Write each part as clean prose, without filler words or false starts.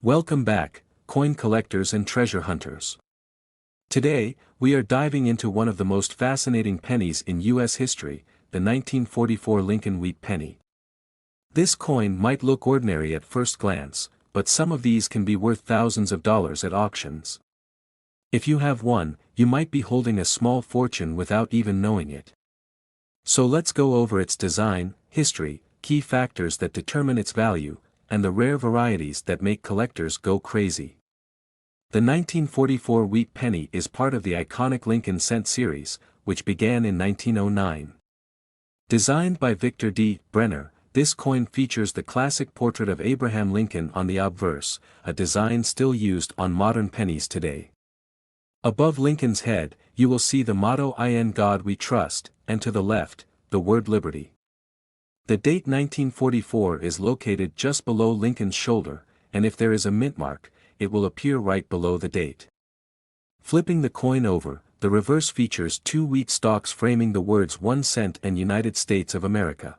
Welcome back, coin collectors and treasure hunters. Today, we are diving into one of the most fascinating pennies in U.S. history, the 1944 Lincoln wheat penny. This coin might look ordinary at first glance, but some of these can be worth thousands of dollars at auctions. If you have one, you might be holding a small fortune without even knowing it. So let's go over its design, history, key factors that determine its value, and the rare varieties that make collectors go crazy. The 1944 wheat penny is part of the iconic Lincoln cent series, which began in 1909. Designed by Victor D. Brenner, this coin features the classic portrait of Abraham Lincoln on the obverse, a design still used on modern pennies today. Above Lincoln's head, you will see the motto "In God We Trust," and to the left, the word Liberty. The date 1944 is located just below Lincoln's shoulder, and if there is a mint mark, it will appear right below the date. Flipping the coin over, the reverse features two wheat stalks framing the words 1 cent and United States of America.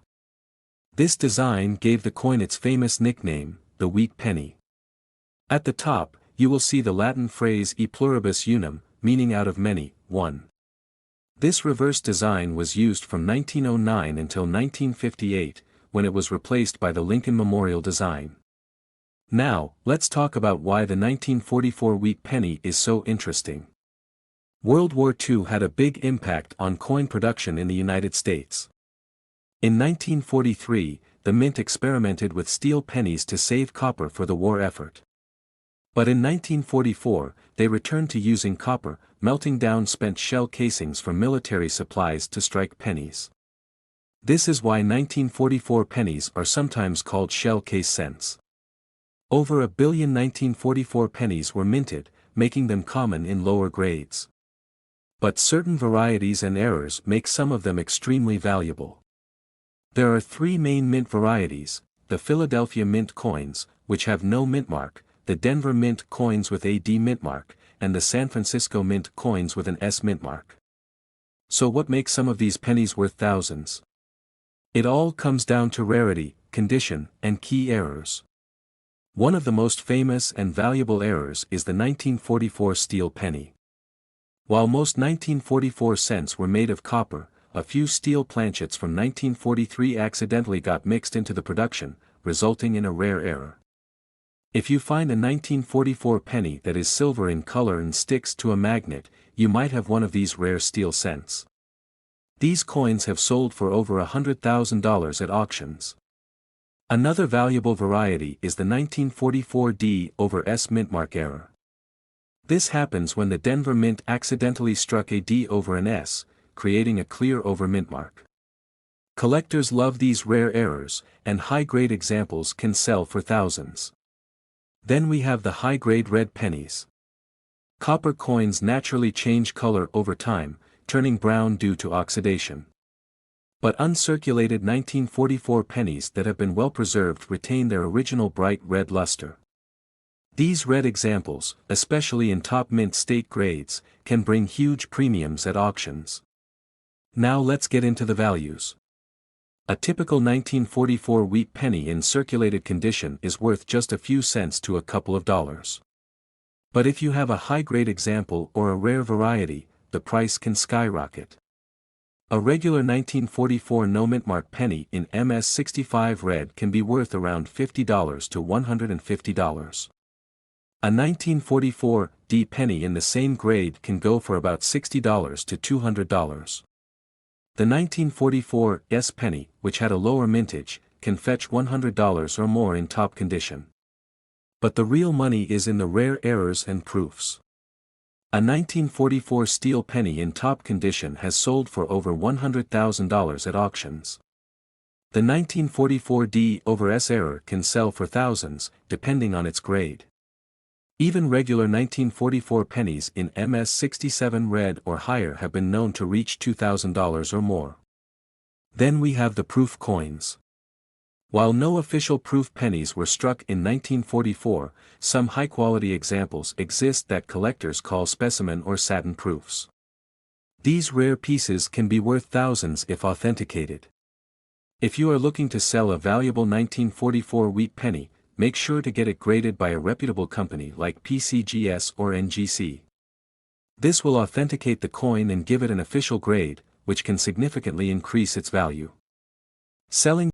This design gave the coin its famous nickname, the wheat penny. At the top, you will see the Latin phrase e pluribus unum, meaning out of many, one. This reverse design was used from 1909 until 1958, when it was replaced by the Lincoln Memorial design. Now, let's talk about why the 1944 wheat penny is so interesting. World War II had a big impact on coin production in the United States. In 1943, the mint experimented with steel pennies to save copper for the war effort. But in 1944, they returned to using copper, melting down spent shell casings from military supplies to strike pennies. This is why 1944 pennies are sometimes called shell case cents. Over 1 billion 1944 pennies were minted, making them common in lower grades. But certain varieties and errors make some of them extremely valuable. There are three main mint varieties: the Philadelphia mint coins, which have no mint mark, the Denver mint coins with a D mint mark, and the San Francisco mint coins with an S mint mark. So what makes some of these pennies worth thousands? It all comes down to rarity, condition, and key errors. One of the most famous and valuable errors is the 1944 steel penny. While most 1944 cents were made of copper, a few steel planchets from 1943 accidentally got mixed into the production, resulting in a rare error. If you find a 1944 penny that is silver in color and sticks to a magnet, you might have one of these rare steel cents. These coins have sold for over $100,000 at auctions. Another valuable variety is the 1944 D over S mint mark error. This happens when the Denver mint accidentally struck a D over an S, creating a clear over mint mark. Collectors love these rare errors, and high-grade examples can sell for thousands. Then we have the high-grade red pennies. Copper coins naturally change color over time, turning brown due to oxidation. But uncirculated 1944 pennies that have been well preserved retain their original bright red luster. These red examples, especially in top mint state grades, can bring huge premiums at auctions. Now let's get into the values. A typical 1944 wheat penny in circulated condition is worth just a few cents to a couple of dollars. But if you have a high-grade example or a rare variety, the price can skyrocket. A regular 1944 no mint mark penny in MS65 red can be worth around $50 to $150. A 1944 D penny in the same grade can go for about $60 to $200. The 1944 S penny, which had a lower mintage, can fetch $100 or more in top condition. But the real money is in the rare errors and proofs. A 1944 steel penny in top condition has sold for over $100,000 at auctions. The 1944 D over S error can sell for thousands, depending on its grade. Even regular 1944 pennies in MS67 red or higher have been known to reach $2,000 or more. Then we have the proof coins. While no official proof pennies were struck in 1944, some high-quality examples exist that collectors call specimen or satin proofs. These rare pieces can be worth thousands if authenticated. If you are looking to sell a valuable 1944 wheat penny, make sure to get it graded by a reputable company like PCGS or NGC. This will authenticate the coin and give it an official grade, which can significantly increase its value. Selling